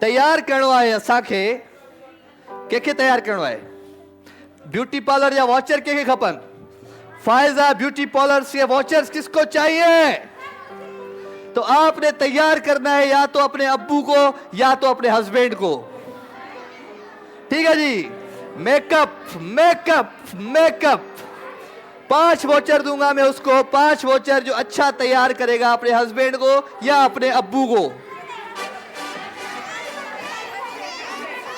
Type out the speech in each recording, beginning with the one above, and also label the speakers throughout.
Speaker 1: तैयार करणो आहे असांखे, कंहिंखे तैयार करणो आहे? ब्यूटी पार्लर या वॉचर कंहिंखे खपनि? फायजा ब्यूटी पार्लर से वॉचर्स किसको चाहिए? तो आपने तैयार करना है या तो अपने अब्बू को या तो अपने हस्बैंड को। ठीक है जी। मेकअप मेकअप मेकअप 5 वॉचर दूंगा मैं उसको, 5 वॉचर जो अच्छा तैयार करेगा अपने हस्बैंड को या अपने अब्बू को।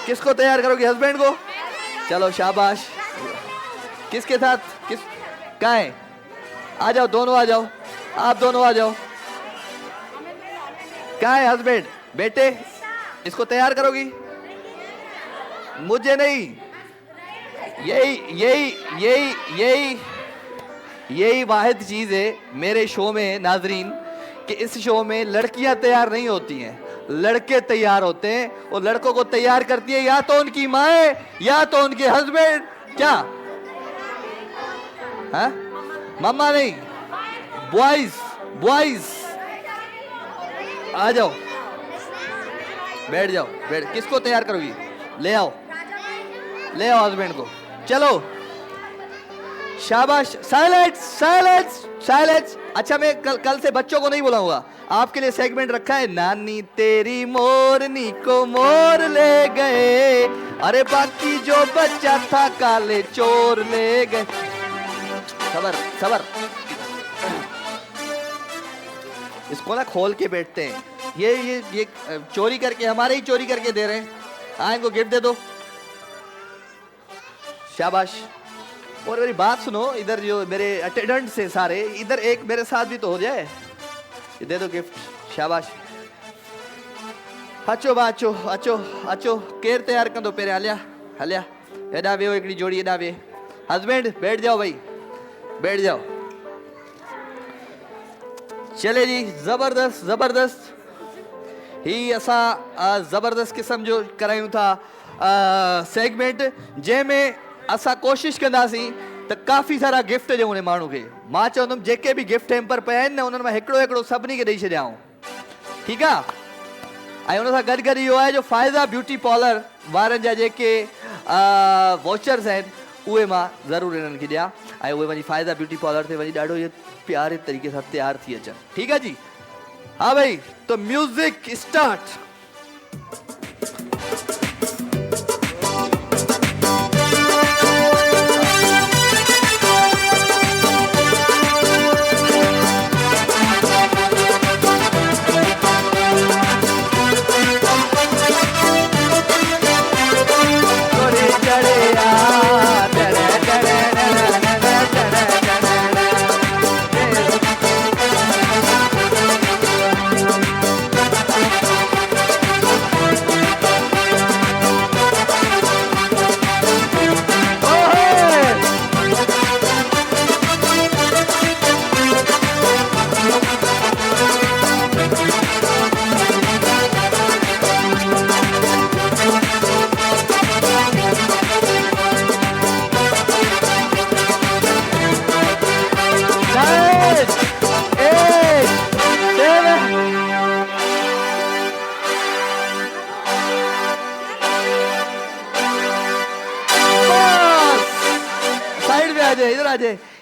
Speaker 1: किसको तैयार करोगे? हस्बैंड को? चलो शाबाश। किसके साथ? किस कहाँ है? आ जाओ, दोनों आ जाओ, आप दोनों आ जाओ। कहाँ है हस्बैंड? बेटे इसको तैयार करोगी? मुझे नहीं, यही यही यही यही यही वाहिद चीज है मेरे शो में नाजरीन, कि इस शो में लड़कियां तैयार नहीं होती हैं, लड़के तैयार होते हैं। और लड़कों को तैयार करती है या तो उनकी माँ या तो उनके हस्बैंड। क्या? हाँ? मम्मा नहीं, बॉयज बॉयज। आ जाओ, बैठ जाओ, बैठ। किसको तैयार करोगी? ले आओ, ले आओ हस्बैंड को। चलो शाबाश। Silence silence silence. अच्छा मैं कल से बच्चों को नहीं बुलाऊंगा, आपके लिए सेगमेंट रखा है। नानी तेरी मोरनी को मोर ले गए, अरे बाकी जो बच्चा था काले चोर ले गए। सबर सबर। इसको ना खोल के बैठते हैं। ये चोरी करके, हमारे ही चोरी करके दे रहे हैं। हाँ इनको गिफ्ट दे दो। शाबाश। और मेरी बात सुनो, इधर जो मेरे अटेंडेंट्स हैं सारे, इधर एक मेरे साथ भी तो हो जाए। ये दे दो गिफ्ट। शाबाश। अचो बा अचो अचो अचो। केर तैयार कर दो पेरे। हलिया हलिया। हेॾा वियो, हिकिड़ी जोड़ी हेॾा वे। हस्बैंड बैठ जाओ भाई, बैठ जाओ। चले जी, जबरदस्त जबरदस्त। ही असां जबरदस्त किस्म जो करायूं था सेगमेंट, जंहिंमें असां कोशिशि कंदासीं त काफ़ी सारा गिफ्ट ॾियूं उन माण्हू खे। मां चवंदुमि जेके बि गिफ्ट हैम्पर पिया आहिनि न, उन्हनि मां हिकिड़ो हिकिड़ो सभिनी खे ॾेई छॾियाऊं। ठीकु आहे? ऐं उन सां गॾु गॾु इहो आहे जो फ़ाइदा ब्यूटी पार्लर वारनि जा जेके वॉचर्स आहिनि, उहे मां ज़रूरु इन्हनि खे ॾियां, ऐं उहे वञी फ़ाइदा ब्यूटी पार्लर ते वञी ॾाढो इहो प्यारे तरीक़े सां तैयार थी अचनि। ठीकु आहे जी? हाँ भाई, तो म्यूजिक स्टार्ट।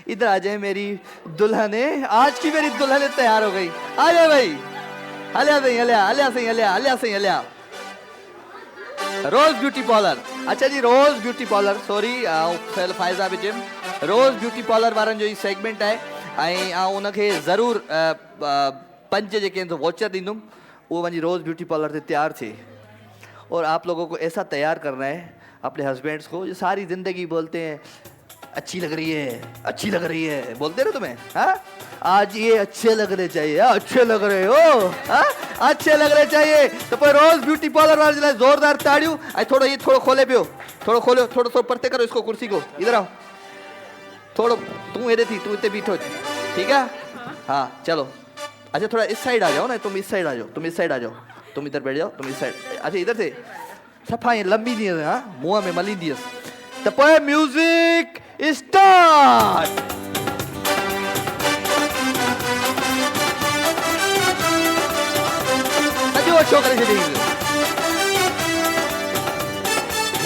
Speaker 1: इधर आ जाए मेरी दुल्हन है, आज की मेरी दुल्हन तैयार हो गई। आ जाए भाई। हलिया सही हलिया हलिया सही हलिया हलिया सही हलिया। रोज ब्यूटी पार्लर। अच्छा जी, Rose beauty parlour, sorry Faiza बि जिम। रोज ब्यूटी पार्लर वारनि जो ही सेगमेंट है, ऐं उनखे ज़रूरु 5 जेके वॉचर ॾींदुमि, वो वञी रोज ब्यूटी पार्लर से तैयार थे। और आप लोगों को ऐसा तैयार करना है अपने हस्बैंड्स को, जो सारी जिंदगी बोलते हैं अच्छी लग रही है, अच्छी लग रही है, बोलते ना तुम्हें। हाँ, आज ये अच्छे लगने चाहिए, अच्छे लग रहे हो, हाँ अच्छे लगने चाहिए। तो पर रोज ब्यूटी पार्लर वाले जो जोरदार ताड़ियों। थोड़ा ये थोड़ा खोले पियो, थोड़ा खोलो, थोड़ा थोड़ा परते करो इसको, कुर्सी को। इधर आओ थोड़ा, तू हेरे थी, तू इतने बीठो। ठीक है? हाँ चलो। अच्छा थोड़ा इस साइड आ जाओ ना, तुम इस साइड आ जाओ, तुम इस साइड आ जाओ, तुम इधर बैठ जाओ, तुम इस साइड। अच्छा इधर से सफ़ा ये लंबी दी है, हाँ मुँह में मली दी है। तो पर म्यूजिक स्टार्ट। सॼो अछो करे छॾियईं।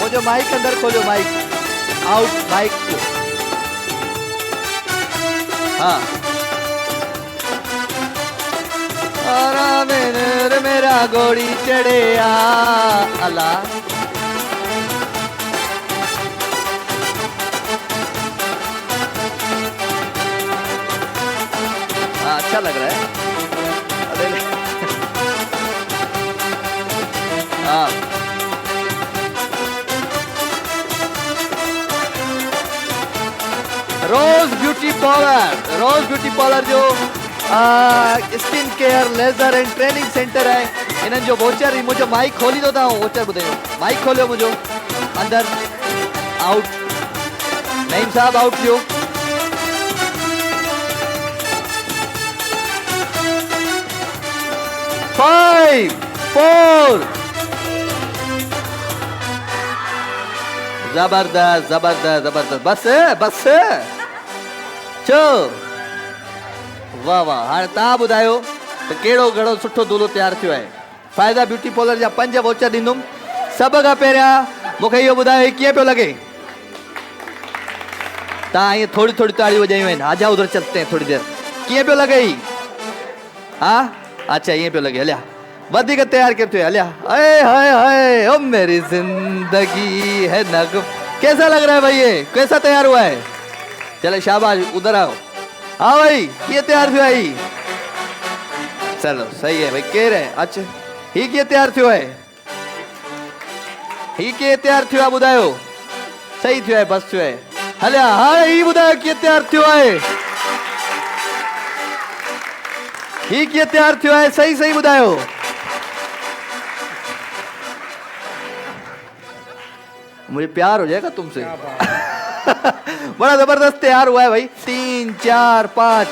Speaker 1: मुझे माइक अंदर खोलो, माइक आउट, माइक। हाँ, और मेरा गोड़ी चढ़े अल्लाह। अच्छा लग रहा है। अरे हाँ, Rose beauty parlour, Rose beauty parlour जो skin care laser and training centre है, इन्हनि जो वोचर ही मुझे माइक खोली दो था, वोचर ॿुधायो, माइक खोलियो मुझो अंदर, आउट, नईम साहब आउट थियो। 5 4 जबरदस्त जबरदस्त जबरदस्त, बस बस चो, वाह वाह। हाँ तव्हां ॿुधायो त कहिड़ो घणो सुठो दूल्हो तैयार थियो आहे। फ़ाइदा ब्यूटी पार्लर जा 5 वोचर ॾींदुमि। सभ खां पहिरियां मूंखे इहो ॿुधायो हीउ कीअं पियो लॻे। तव्हां ईअं थोड़ी थोड़ी ताड़ियूं वॼायूं आहिनि, आजा उधर चलते हैं थोड़ी देर। कीअं पियो लॻे ही? हाँ अच्छा ईअं पियो लॻे, हलिया वधिक तैयार केरु थियो, हलिया। अरे हाय हाय ओ मेरी जिंदगी है नग। कैसा लग रहा है भाई, ये कैसा तैयार हुआ है? चले शाबाश, उधर आओ। हाँ भाई ये तैयार थियो है, चलो सही है भाई। केर है? अच्छा ही कीअं तैयार थियो है, ही कीअं तैयार थियो आहे ॿुधायो। सही थियो आहे, बस थियो आहे, हलिया। हाँ ही ॿुधायो कीअं तैयार थियो आहे, ही कीअं तैयार थियो आहे, सही सही ॿुधायो। मुझे प्यार हो जाएगा तुमसे। बड़ा जबरदस्त तैयार हुआ है भाई। 3 4 5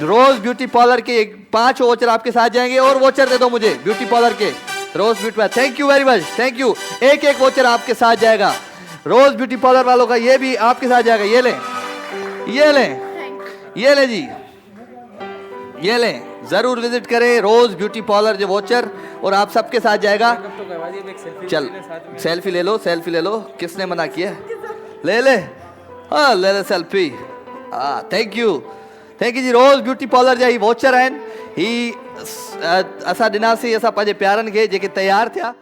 Speaker 1: रोज ब्यूटी पार्लर के 5 वोचर आपके साथ जाएंगे। और वोचर दे दो मुझे ब्यूटी पार्लर के, Rose beauty parlour. Thank you very much, thank you. एक एक वोचर आपके साथ जाएगा रोज ब्यूटी पार्लर वालों का, ये भी आपके साथ जाएगा। ये लें, ये लें, ये लें जी, ये लें। जरूर विजिट करें रोज ब्यूटी पार्लर जो वोचर, और आप सबके साथ जाएगा। चल सेल्फी ले लो, सेल्फी ले लो। किसने मना किया? ले ले, हाँ ले ले सेल्फी। हाँ थैंक यू, थैंक यू जी। रोज ब्यूटी पार्लर जा ही वोचर आहिनि, ही असां ॾिनासीं असां पंहिंजे प्यारनि खे जेके तयारु थिया।